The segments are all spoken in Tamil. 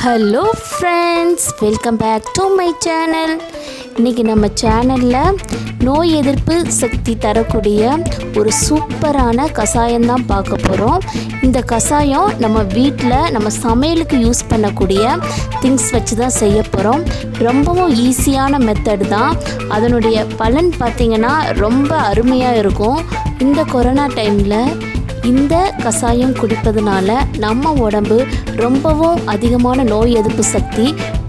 Hello friends, welcome back to my channel. இன்றைக்கி நம்ம சேனலில் நோய் எதிர்ப்பு சக்தி தரக்கூடிய ஒரு சூப்பரான கஷாயம்தான் பார்க்க போகிறோம். இந்த கஷாயம் நம்ம வீட்டில் நம்ம சமையலுக்கு யூஸ் பண்ணக்கூடிய திங்ஸ் வச்சு தான் செய்ய போகிறோம். ரொம்பவும் ஈஸியான மெத்தட் தான். அதனுடைய பலன் பார்த்திங்கன்னா ரொம்ப அருமையாக இருக்கும். இந்த கொரோனா டைமில் இந்த கஷாயம் குடிப்பதனால நம்ம உடம்பு ரொம்பவும் அதிகமான நோய் எதிர்ப்பு சக்தி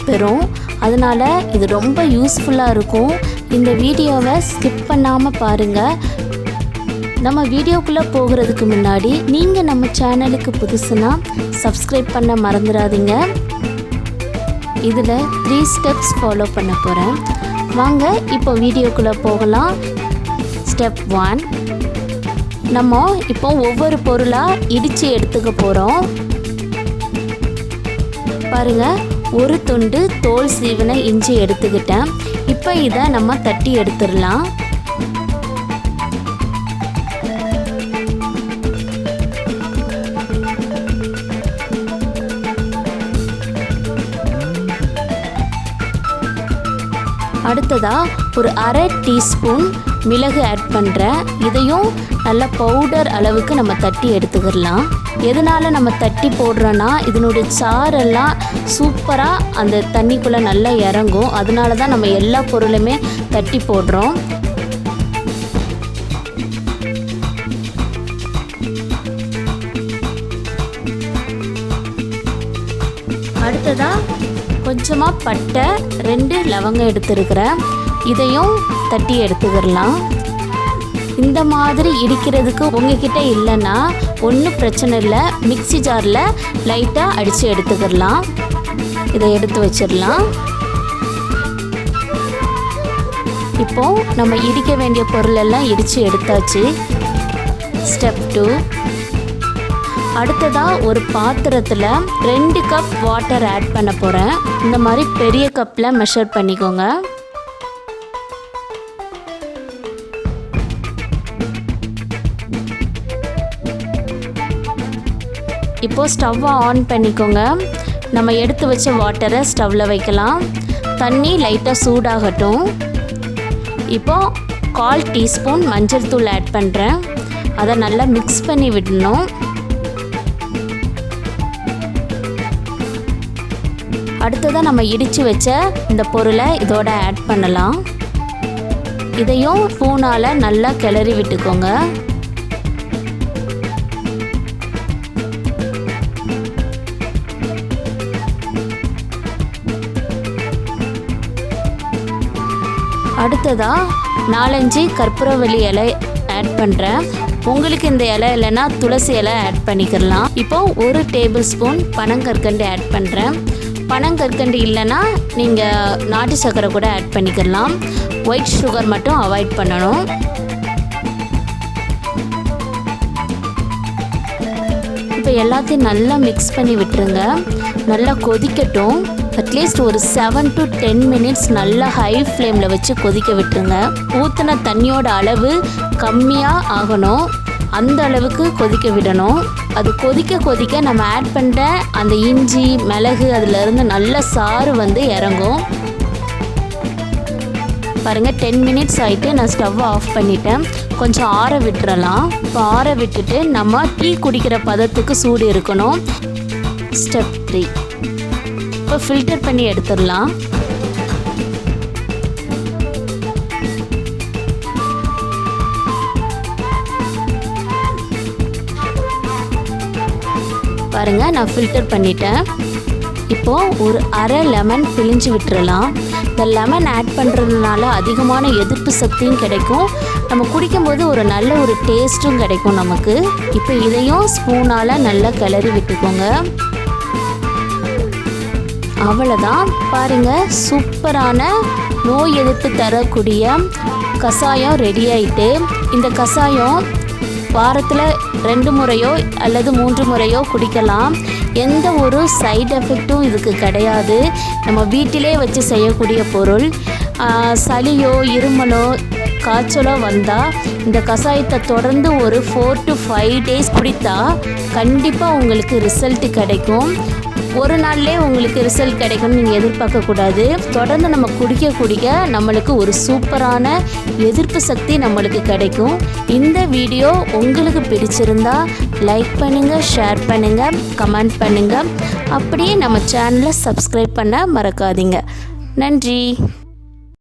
பெறும். அதனால் இது ரொம்ப யூஸ்ஃபுல்லாக இருக்கும். இந்த வீடியோவை ஸ்கிப் பண்ணாமல் பாருங்கள். நம்ம வீடியோக்குள்ளே போகிறதுக்கு முன்னாடி நீங்கள் நம்ம சேனலுக்கு புதுசுனா சப்ஸ்கிரைப் பண்ண மறந்துடாதீங்க. இதில் 3 ஸ்டெப்ஸ் ஃபாலோ பண்ண போகிறேன். வாங்க இப்போ வீடியோக்குள்ளே போகலாம். ஸ்டெப் 1, நம்ம இப்போ ஒவ்வொரு பொருளாக இடித்து எடுத்துக்க போகிறோம். பாருங்கள், ஒரு துண்டு தோல் சீவின இஞ்சி எடுத்துக்கிட்டேன். இப்போ இதை நம்ம தட்டி எடுத்துடலாம். அடுத்ததாக ஒரு 1/2 டீஸ்பூன் மிளகு ஆட் பண்ணுறேன். இதையும் நல்ல பவுடர் அளவுக்கு நம்ம தட்டி எடுத்துக்கிடலாம். எதனால் நம்ம தட்டி போடுறோன்னா இதனுடைய சாரெல்லாம் சூப்பராக அந்த தண்ணிக்குள்ளே நல்லா இறங்கும். அதனால தான் நம்ம எல்லா பொருளுமே தட்டி போடுறோம். அடுத்ததாக கொஞ்சமாக பட்டை, 2 லவங்கம் எடுத்துருக்கிறேன். இதையும் தட்டி எடுத்துக்கிடலாம். இந்த மாதிரி இடிக்கிறதுக்கு உங்ககிட்ட இல்லைன்னா ஒன்றும் பிரச்சனை இல்லை, மிக்ஸி ஜாரில் லைட்டாக அடித்து எடுத்துக்கிடலாம். இதை எடுத்து வச்சிடலாம். இப்போது நம்ம இடிக்க வேண்டிய பொருளெல்லாம் இடித்து எடுத்தாச்சு. ஸ்டெப் 2, அடுத்ததாக ஒரு பாத்திரத்தில் 2 கப் வாட்டர் ஆட் பண்ண போகிறேன். இந்த மாதிரி பெரிய கப்பில் மெஷர் பண்ணிக்கோங்க. இப்போது ஸ்டவ்வை ஆன் பண்ணிக்கோங்க. நம்ம எடுத்து வச்ச வாட்டரை ஸ்டவ்வில் வைக்கலாம். தண்ணி லைட்டாக சூடாகட்டும். இப்போது 1/4 டீஸ்பூன் மஞ்சள் தூள் ஆட் பண்ணுறேன். அதை நல்லா மிக்ஸ் பண்ணி விடணும். அடுத்ததாக நம்ம இடித்து வச்ச இந்த பொருளை இதோட ஆட் பண்ணலாம். இதையும் ஸ்பூனால் நல்லா கிளறி விட்டுக்கோங்க. அடுத்ததாக 4-5 கற்பூரவள்ளி இலை ஆட் பண்ணுறேன். உங்களுக்கு இந்த இலை இல்லைன்னா துளசி இலை ஆட் பண்ணிக்கலாம். இப்போது 1 டேபிள் ஸ்பூன் பனங்கற்கண்டு ஆட் பண்ணுறேன். பனங்கற்கண்டு இல்லைன்னா நீங்கள் நாட்டு சர்க்கரை கூட ஆட் பண்ணிக்கலாம். ஒயிட் சுகர் மட்டும் அவாய்ட் பண்ணணும். இப்போ எல்லாத்தையும் நல்லா மிக்ஸ் பண்ணி விட்டுருங்க. நல்லா கொதிக்கட்டும். அட்லீஸ்ட் ஒரு 7 to 10 மினிட்ஸ் நல்லா ஹை ஃப்ளேமில் வச்சு கொதிக்க விட்டுருங்க. ஊற்றின தண்ணியோட அளவு கம்மியாக ஆகணும். அந்த அளவுக்கு கொதிக்க விடணும். அது கொதிக்க கொதிக்க நம்ம ஆட் பண்ணுற அந்த இஞ்சி மிளகு அதிலிருந்து நல்ல சாறு வந்து இறங்கும். பாருங்கள், 10 மினிட்ஸ் ஆகிட்டு நான் ஸ்டவ்வை ஆஃப் பண்ணிட்டேன். கொஞ்சம் ஆற விட்டுறலாம். இப்போ ஆற விட்டுட்டு நம்ம டீ குடிக்கிற பதத்துக்கு சூடு இருக்கணும். ஸ்டெப் 3, இப்போ ஃபில்டர் பண்ணி எடுத்துடலாம். பாருங்கள், நான் ஃபில்டர் பண்ணிட்டேன். இப்போது ஒரு 1/2 லெமன் பிழிஞ்சு விட்டுறலாம். இந்த லெமன் ஆட் பண்ணுறதுனால அதிகமான எதிர்ப்பு சக்தியும் கிடைக்கும். நம்ம குடிக்கும்போது ஒரு நல்ல ஒரு டேஸ்ட்டும் கிடைக்கும் நமக்கு. இப்போ இதையும் ஸ்பூனால் நல்லா கிளறி விட்டுக்கோங்க. அவ்வளோதான். பாருங்கள், சூப்பரான நோய் எதிர்ப்பு தரக்கூடிய கஷாயம் ரெடி ஆகிட்டு. இந்த கஷாயம் வாரத்தில் 2 முறையோ அல்லது 3 முறையோ குடிக்கலாம். எந்த ஒரு சைடு எஃபெக்ட்டும் இதுக்கு கிடையாது. நம்ம வீட்டிலே வச்சு செய்யக்கூடிய பொருள். சளியோ இருமலோ காய்ச்சலோ வந்தால் இந்த கஷாயத்தை தொடர்ந்து ஒரு 4 to 5 days குடித்தா கண்டிப்பாக உங்களுக்கு ரிசல்ட் கிடைக்கும். ஒரு நாள்லேயே உங்களுக்கு ரிசல்ட் கிடைக்கும்னு நீங்கள் எதிர்பார்க்கக்கூடாது. தொடர்ந்து நம்ம குடிக்க குடிக்க நம்மளுக்கு ஒரு சூப்பரான எதிர்ப்பு சக்தி நம்மளுக்கு கிடைக்கும். இந்த வீடியோ உங்களுக்கு பிடிச்சிருந்தா லைக் பண்ணுங்கள், ஷேர் பண்ணுங்கள், கமெண்ட் பண்ணுங்கள். அப்படியே நம்ம சேனலை சப்ஸ்கிரைப் பண்ண மறக்காதீங்க. நன்றி.